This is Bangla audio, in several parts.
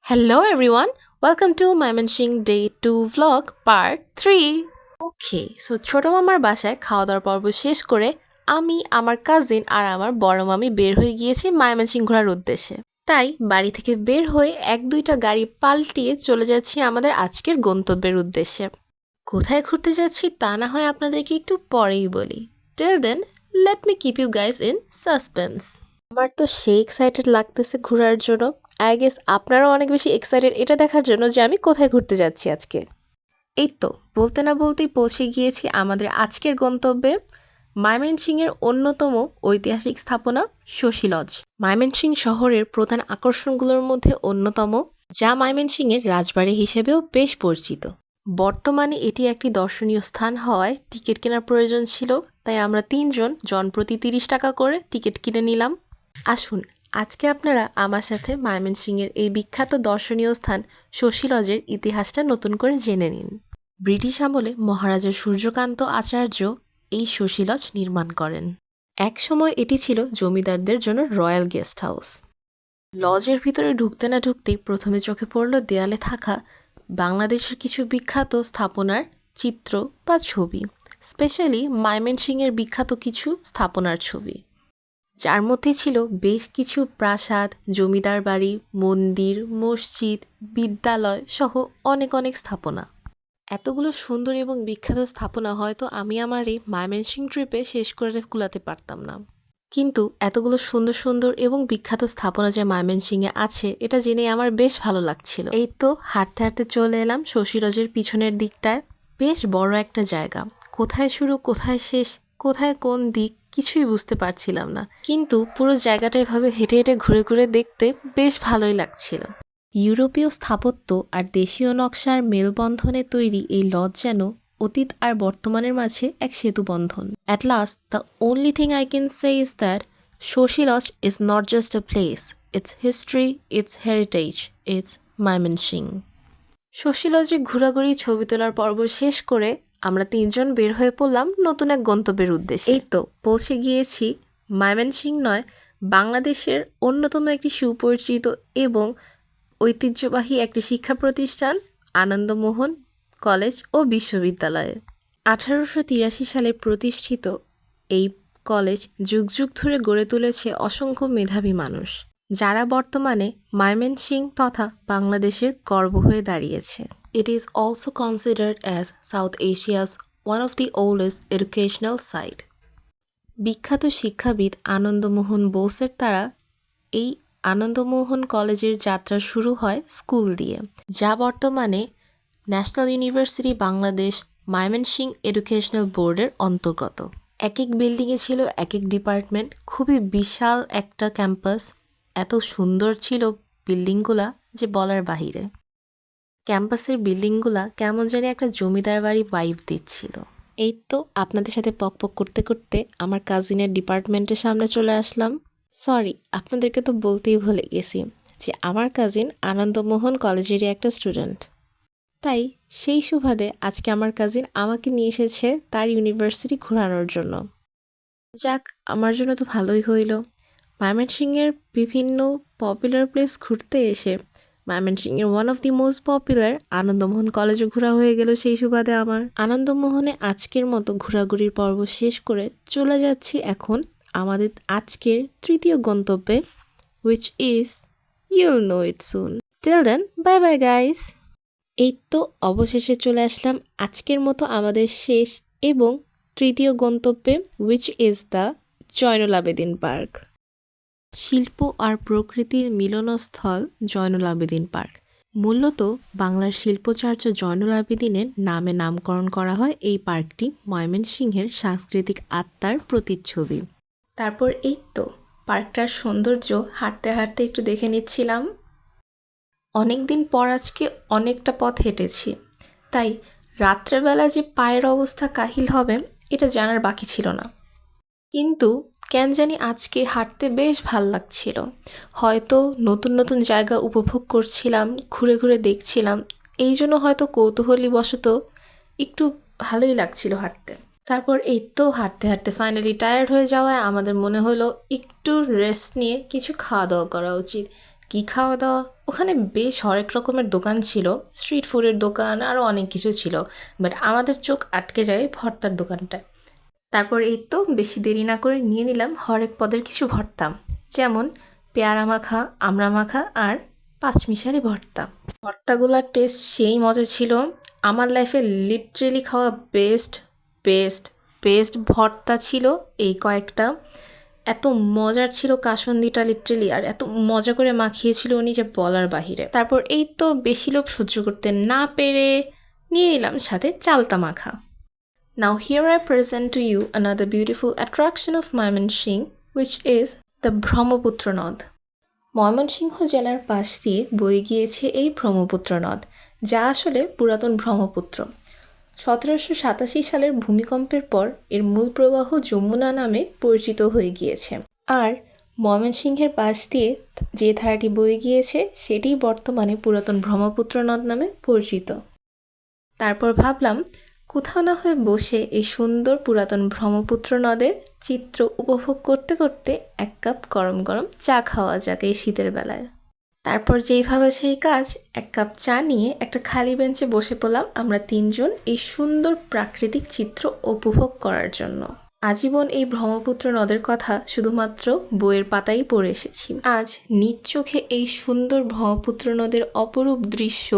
Hello everyone, welcome to Mymensingh Day 2 vlog part 3. Okay so ছোট মামার বাসায় খাওয়া দাওয়ার পর্ব শেষ করে আমি আমার কাজিন আর আমার বড় মামি বের হয়ে গিয়েছি ময়মনসিংহ ঘোরার উদ্দেশ্যে। তাই বাড়ি থেকে বের হয়ে এক দুইটা গাড়ি পাল্টিয়ে চলে যাচ্ছি আমাদের আজকের গন্তব্যের উদ্দেশ্যে। কোথায় ঘুরতে যাচ্ছি তা না হয় আপনাদেরকে একটু পরেই বলি। Till then let me keep you guys in suspense. আমার তো সেই এক্সাইটেড লাগতেছে ঘোরার জন্য। আই গেস আপনারাও অনেক বেশি এক্সাইটেড এটা দেখার জন্য যে আমি কোথায় ঘুরতে যাচ্ছি আজকে। এই তো বলতে না বলতেই পৌঁছে গিয়েছি আমাদের আজকের গন্তব্যে, ময়মনসিংহের অন্যতম ঐতিহাসিক স্থাপনা শশী লজ। ময়মনসিংহ শহরের প্রধান আকর্ষণগুলোর মধ্যে অন্যতম, যা ময়মনসিংহের রাজবাড়ি হিসেবেও বেশ পরিচিত। বর্তমানে এটি একটি দর্শনীয় স্থান হওয়ায় টিকিট কেনার প্রয়োজন ছিল, তাই আমরা তিনজন জনপ্রতি 30 টাকা করে টিকিট কিনে নিলাম। আসুন আজকে আপনারা আমার সাথে ময়মনসিংহের এই বিখ্যাত দর্শনীয় স্থান শশী লজের ইতিহাসটা নতুন করে জেনে নিন। ব্রিটিশ আমলে মহারাজা সূর্যকান্ত আচার্য এই শশী লজ নির্মাণ করেন। একসময় এটি ছিল জমিদারদের জন্য রয়্যাল গেস্ট হাউস। লজের ভিতরে ঢুকতে না ঢুকতেই প্রথমে চোখে পড়ল দেয়ালে থাকা বাংলাদেশের কিছু বিখ্যাত স্থাপনার চিত্র বা ছবি, স্পেশালি ময়মনসিংহের বিখ্যাত কিছু স্থাপনার ছবি, যার মধ্যে ছিল বেশ কিছু প্রাসাদ, জমিদার বাড়ি, মন্দির, মসজিদ, বিদ্যালয় সহ অনেক অনেক স্থাপনা। এতগুলো সুন্দর এবং বিখ্যাত স্থাপনা হয়তো আমি আমার এই ময়মনসিংহ ট্রিপে শেষ করে কুলাতে পারতাম না, কিন্তু এতগুলো সুন্দর সুন্দর এবং বিখ্যাত স্থাপনা যে ময়মনসিংহে আছে এটা জেনে আমার বেশ ভালো লাগছিল। এই তো হাঁটতে হাঁটতে চলে এলাম শশী লজের পিছনের দিকটায়। বেশ বড় একটা জায়গা, কোথায় শুরু কোথায় শেষ, কোথায় কোন দিক কিছুই বুঝতে পারছিলাম না, কিন্তু পুরো জায়গাটা এভাবে হেঁটে হেঁটে ঘুরে ঘুরে দেখতে বেশ ভালোই লাগছিল। ইউরোপীয় স্থাপত্য আর দেশীয় নকশার মেলবন্ধনে তৈরি এই লজ যেন অতীত আর বর্তমানের মাঝে এক সেতুবন্ধন। At last, the only thing I can say is that Shoshi Lodge is not just a place, it's history, it's heritage, it's Mymensingh. Shashi লজে ঘোরাঘুরি ছবি তোলার পর্ব শেষ করে আমরা তিনজন বের হয়ে পড়লাম নতুন এক গন্তব্যের উদ্দেশ্যে। এই তো পৌঁছে গিয়েছি ময়মনসিংহ নয়, বাংলাদেশের অন্যতম একটি সুপরিচিত এবং ঐতিহ্যবাহী একটি শিক্ষা প্রতিষ্ঠান আনন্দমোহন কলেজ ও বিশ্ববিদ্যালয়ে। 1883 সালে প্রতিষ্ঠিত এই কলেজ যুগ যুগ ধরে গড়ে তুলেছে অসংখ্য মেধাবী মানুষ, যারা বর্তমানে ময়মনসিংহ তথা বাংলাদেশের গর্ব হয়ে দাঁড়িয়েছে। It is also considered as South Asia's one of the oldest educational site. বিখ্যাত শিক্ষাবিদ আনন্দমোহন বোসের দ্বারা এই আনন্দমোহন কলেজের যাত্রা শুরু হয় স্কুল দিয়ে, যা বর্তমানে national university Bangladesh Mymensingh educational বোর্ডের অন্তর্গত। এক এক বিল্ডিংয়ে ছিল এক এক ডিপার্টমেন্ট, খুবই বিশাল একটা ক্যাম্পাস। এত সুন্দর ছিল বিল্ডিংগুলা যে বলার বাহিরে। ক্যাম্পাসের বিল্ডিংগুলা কেমন জানি একটা জমিদার বাড়ি ভাইব দিচ্ছিল। এই তো আপনাদের সাথে পক পক করতে করতে আমার কাজিনের ডিপার্টমেন্টের সামনে চলে আসলাম। সরি, আপনাদেরকে তো বলতেই ভুলে গেছি যে আমার কাজিন আনন্দমোহন কলেজেরই একটা স্টুডেন্ট। তাই সেই সুবাদে আজকে আমার কাজিন আমাকে নিয়ে এসেছে তার ইউনিভার্সিটি ঘোরানোর জন্য। যাক, আমার জন্য তো ভালোই হইল। ময়মনসিংহের বিভিন্ন পপুলার প্লেস ঘুরতে এসে ময়মনসিংহের one of the most popular Ananda Mohan কলেজে ঘোরা হয়ে গেল সেই সুবাদে আমার। আনন্দমোহনে আজকের মতো ঘোরাঘুরির পর্ব শেষ করে চলে যাচ্ছি এখন আমাদের আজকের তৃতীয় গন্তব্যে, which is you'll know it soon. Till then, bye bye guys. এই তো অবশেষে চলে আসলাম আজকের মতো আমাদের শেষ এবং তৃতীয় গন্তব্যে, which is the Zainul Abedin park. শিল্প আর প্রকৃতির মিলনস্থল জয়নুল আবেদিন পার্ক। মূলত বাংলার শিল্পাচার্য জয়নুল আবেদিনের নামে নামকরণ করা হয় এই পার্কটি ময়মনসিংহের সাংস্কৃতিক আত্মার প্রতিচ্ছবি। তারপর এই তো পার্কটার সৌন্দর্য হাঁটতে হাঁটতে একটু দেখে নিচ্ছিলাম। অনেক দিন পর আজকে অনেকটা পথ হেঁটেছি, তাই রাত্রেবেলা যে পায়ের অবস্থা কাহিল হবে এটা জানার বাকি ছিল না, কিন্তু কেন জানি আজকে হাঁটতে বেশ ভাল লাগছিল। হয়তো নতুন নতুন জায়গা উপভোগ করছিলাম, ঘুরে ঘুরে দেখছিলাম, এই জন্য হয়তো কৌতূহলীবশত একটু ভালোই লাগছিল হাঁটতে। তারপর এই তো হাঁটতে হাঁটতে ফাইনালি টায়ার্ড হয়ে যাওয়ায় আমাদের মনে হলো একটু রেস্ট নিয়ে কিছু খাওয়া দাওয়া করা উচিত, কি খাওয়া দাওয়া, ওখানে বেশ হরেক রকমের দোকান ছিল, স্ট্রিট ফুডের দোকান আরও অনেক কিছু ছিল, বাট আমাদের চোখ আটকে যায় ভর্তার দোকানটায়। তারপর এই তো বেশি দেরি না করে নিয়ে নিলাম হরেক পদের কিছু ভর্তা, যেমন পেয়ারা মাখা, আমড়া মাখা আর পাঁচমিশালি ভর্তা। ভর্তাগুলোর টেস্ট সেই মজা ছিল। আমার লাইফে লিটারেলি খাওয়া বেস্ট বেস্ট বেস্ট ভর্তা ছিল এই কয়েকটা। এত মজার ছিল কাসুন্দিটা লিটারেলি, আর এত মজা করে মাখিয়েছিল উনি যে বলার বাহিরে। তারপর এই তো বেশি লোভ সহ্য করতে না পেরে নিয়ে নিলাম সাথে চালতা মাখা। Now here I present to you another beautiful attraction of Mymensingh, which is the Brahmaputra নদ। ময়মনসিংহ জেলার পাশ দিয়ে বয়ে গিয়েছে এই ব্রহ্মপুত্র নদ, যা আসলে পুরাতন ব্রহ্মপুত্র। 1787 সালের ভূমিকম্পের পর এর মূল প্রবাহ যমুনা নামে পরিচিত হয়ে গিয়েছে, আর ময়মনসিংহের পাশ দিয়ে যে ধারাটি বয়ে গিয়েছে সেটিই বর্তমানে পুরাতন ব্রহ্মপুত্র নদ নামে পরিচিত। তারপর ভাবলাম কোথাও না হয়ে বসে এই সুন্দর পুরাতন ব্রহ্মপুত্র নদের চিত্র উপভোগ করতে করতে এক কাপ গরম গরম চা খাওয়া যাক এই শীতের বেলায়। তারপর যেইভাবে সেই কাজ, এক কাপ চা নিয়ে একটা খালি বেঞ্চে বসে পড়লাম আমরা তিনজন এই সুন্দর প্রাকৃতিক চিত্র উপভোগ করার জন্য। আজীবন এই ব্রহ্মপুত্র নদের কথা শুধুমাত্র বইয়ের পাতাই পড়ে এসেছি, আজ নিজ চোখে এই সুন্দর ব্রহ্মপুত্র নদের অপরূপ দৃশ্য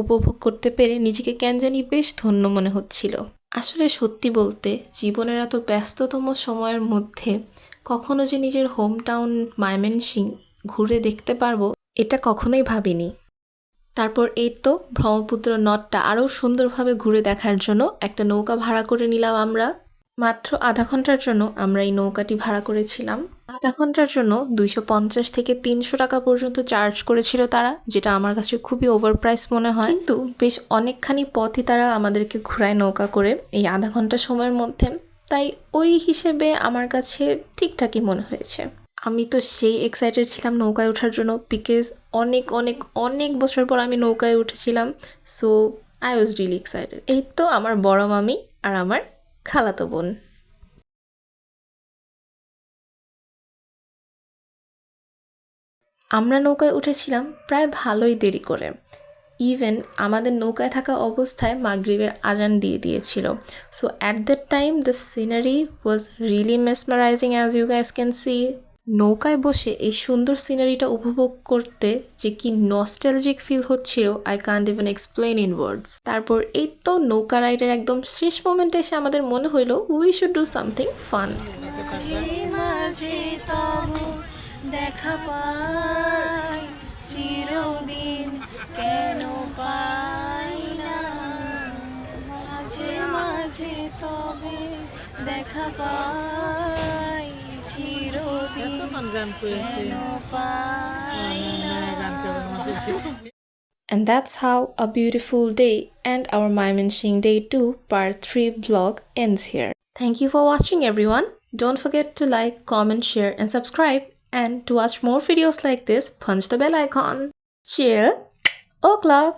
উপভোগ করতে পেরে নিজেকে কেন জানি বেশ ধন্য মনে হচ্ছিল। আসলে সত্যি বলতে জীবনের এত ব্যস্ততম সময়ের মধ্যে কখনো যে নিজের হোম টাউন ময়মনসিংহ ঘুরে দেখতে পারবো এটা কখনোই ভাবিনি। তারপর এই তো ব্রহ্মপুত্র নদটা আরও সুন্দরভাবে ঘুরে দেখার জন্য একটা নৌকা ভাড়া করে নিলাম আমরা। মাত্র আধা ঘন্টার জন্য আমরা এই নৌকাটি ভাড়া করেছিলাম। আধা ঘন্টার জন্য 250 থেকে 300 টাকা পর্যন্ত চার্জ করেছিল তারা, যেটা আমার কাছে খুবই ওভার প্রাইস মনে হয়, কিন্তু বেশ অনেকখানি পথই তারা আমাদেরকে ঘোরায় নৌকা করে এই আধা ঘন্টা সময়ের মধ্যে, তাই ওই হিসেবে আমার কাছে ঠিকঠাকই মনে হয়েছে। আমি তো সেই এক্সাইটেড ছিলাম নৌকায় ওঠার জন্য, বিকজ অনেক অনেক অনেক বছর পর আমি নৌকায় উঠেছিলাম, so I was really excited. এই তো আমার বড় মামি আর আমার খালাতো বোন। আমরা নৌকায় উঠেছিলাম প্রায় ভালোই দেরি করে। ইভেন আমাদের নৌকায় থাকা অবস্থায় মাগরিবের আজান দিয়ে দিয়েছিল। So at that time the scenery was really mesmerising, as you guys can see. নৌকায় বসে এই সুন্দর সিনারিটা উপভোগ করতে যে কি নস্টালজিক ফিল হচ্ছিল, I can't even explain in words. তারপর এই তো নৌকা রাইডের একদম শেষ মোমেন্টে এসে আমাদের মনে হইলো we should do something fun. দেখা পাই চিরদিন কেন পাই না, মাঝে মাঝে তবে দেখা পাই চিরদিন কেন পাই না। And that's how a beautiful day and our Mymensingh Day 2 Part 3 vlog ends here. Thank you for watching everyone. Don't forget to like, comment, share and subscribe. And to watch more videos like this, punch the bell icon. Cheer o'clock!